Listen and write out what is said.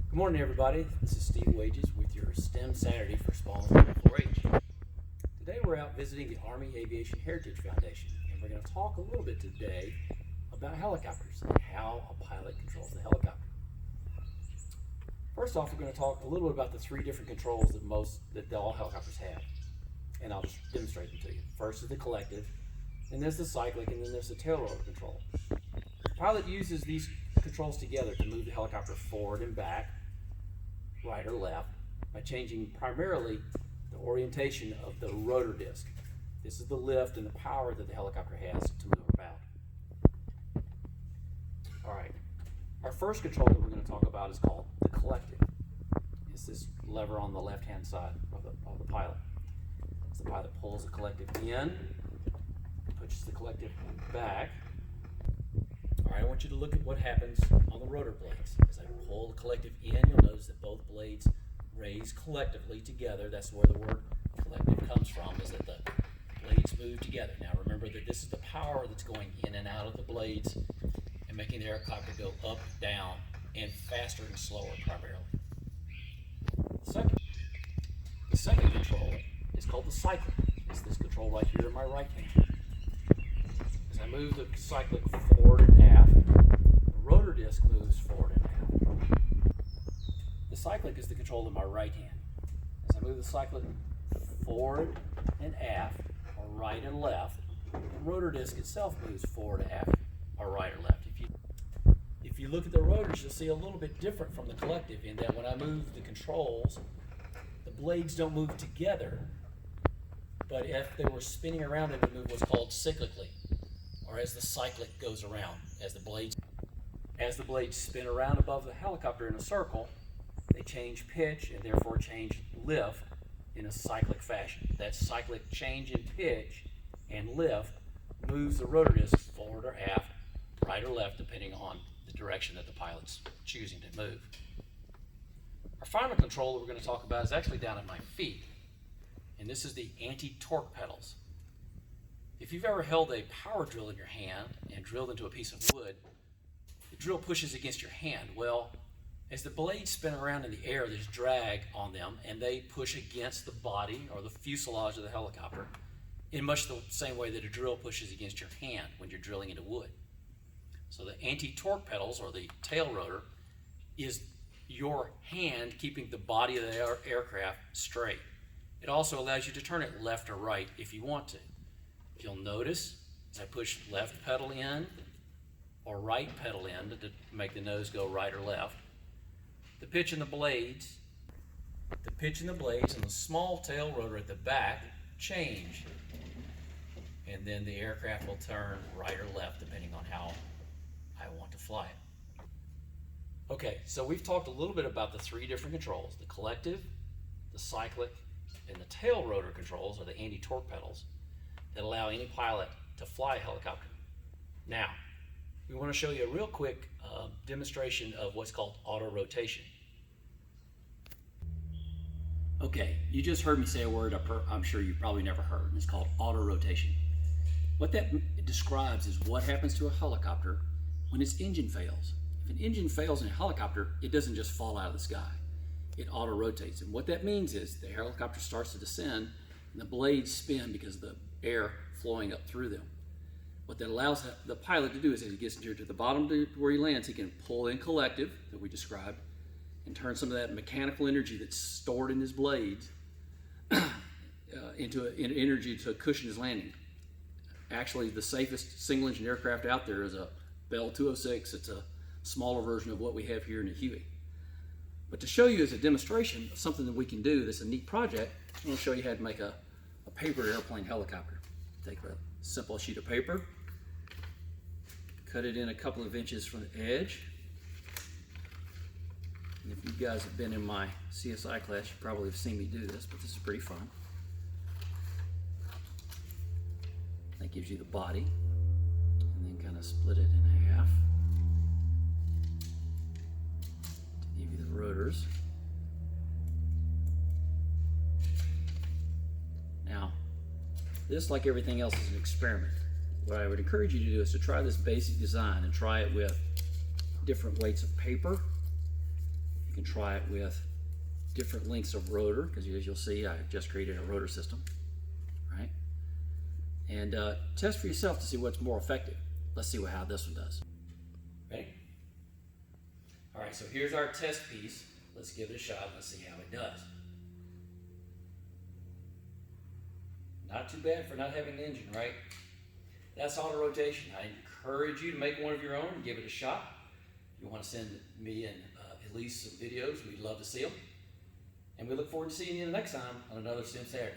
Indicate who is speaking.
Speaker 1: Good morning, everybody. This is Steve Wages with your STEM Saturday for Spalding 4-H. Today we're out visiting the Army Aviation Heritage Foundation, and we're going to talk a little bit today about helicopters and how a pilot controls the helicopter. First off, we're going to talk a little bit about the three different controls that all helicopters have, and I'll just demonstrate them to you. First is the collective, then there's the cyclic, and then there's the tail rotor control. The pilot uses these controls together to move the helicopter forward and back, right or left, by changing primarily the orientation of the rotor disc. This is the lift and the power that the helicopter has to move about. Alright, our first control that we're going to talk about is called the collective. It's this lever on the left hand side of the pilot. As the pilot pulls the collective in, pushes the collective back. Alright, I want you to look at what happens on the rotor blades. As I pull the collective in, you'll notice that both blades raise collectively together. That's where the word collective comes from, is that the blades move together. Now remember that this is the power that's going in and out of the blades and making the helicopter go up, down, and faster and slower primarily. The second control is called the cyclic. It's this control right here in my right hand. As I move the cyclic forward and aft, the rotor disc moves forward and aft. The cyclic is the control in my right hand. As I move the cyclic forward and aft, or right and left, the rotor disc itself moves forward and aft, or right or left. If you look at the rotors, you'll see a little bit different from the collective in that when I move the controls, the blades don't move together, but if they were spinning around, it would move what's called cyclically, or as the cyclic goes around. As the blades spin around above the helicopter in a circle, they change pitch and therefore change lift in a cyclic fashion. That cyclic change in pitch and lift moves the rotor disc forward or aft, right or left, depending on the direction that the pilot's choosing to move. Our final control that we're going to talk about is actually down at my feet, and this is the anti-torque pedals. If you've ever held a power drill in your hand and drilled into a piece of wood, the drill pushes against your hand. Well, as the blades spin around in the air, there's drag on them, and they push against the body or the fuselage of the helicopter in much the same way that a drill pushes against your hand when you're drilling into wood. So the anti-torque pedals, or the tail rotor, is your hand keeping the body of the aircraft straight. It also allows you to turn it left or right if you want to. If you'll notice, as I push left pedal in or right pedal in to make the nose go right or left, the pitch in the blades and the small tail rotor at the back change, and then the aircraft will turn right or left depending on how I want to fly it. Okay, so we've talked a little bit about the three different controls: the collective, the cyclic, and the tail rotor controls, or the anti-torque pedals, that allow any pilot to fly a helicopter. Now, we want to show you a real quick demonstration of what's called auto rotation. Okay, you just heard me say a word I'm sure you've probably never heard, and it's called auto rotation. What that describes is what happens to a helicopter when its engine fails. If an engine fails in a helicopter, it doesn't just fall out of the sky. It auto rotates, and what that means is the helicopter starts to descend and the blades spin because of the air flowing up through them. What that allows the pilot to do is, as he gets near to the bottom to where he lands, he can pull in collective that we described and turn some of that mechanical energy that's stored in his blades into energy to cushion his landing. Actually, the safest single-engine aircraft out there is a Bell 206. It's a smaller version of what we have here in the Huey. But to show you as a demonstration of something that we can do that's a neat project, I'm going to show you how to make a paper airplane helicopter. Take a simple sheet of paper, cut it in a couple of inches from the edge. And if you guys have been in my CSI class, you probably have seen me do this, but this is pretty fun. That gives you the body, and then kind of split it in half to give you the rotors. Now, this, like everything else, is an experiment. What I would encourage you to do is to try this basic design and try it with different weights of paper You can try it with different lengths of rotor, because as you'll see, I just created a rotor system, right? And test for yourself to see what's more effective. Let's see how this one does. Ready? All right, so here's our test piece. Let's give it a shot. Let's see how it does. Not too bad for not having an engine, right? That's auto rotation. I encourage you to make one of your own and give it a shot. If you want to send me and Elise some videos, we'd love to see them. And we look forward to seeing you the next time on another Sim Saturday.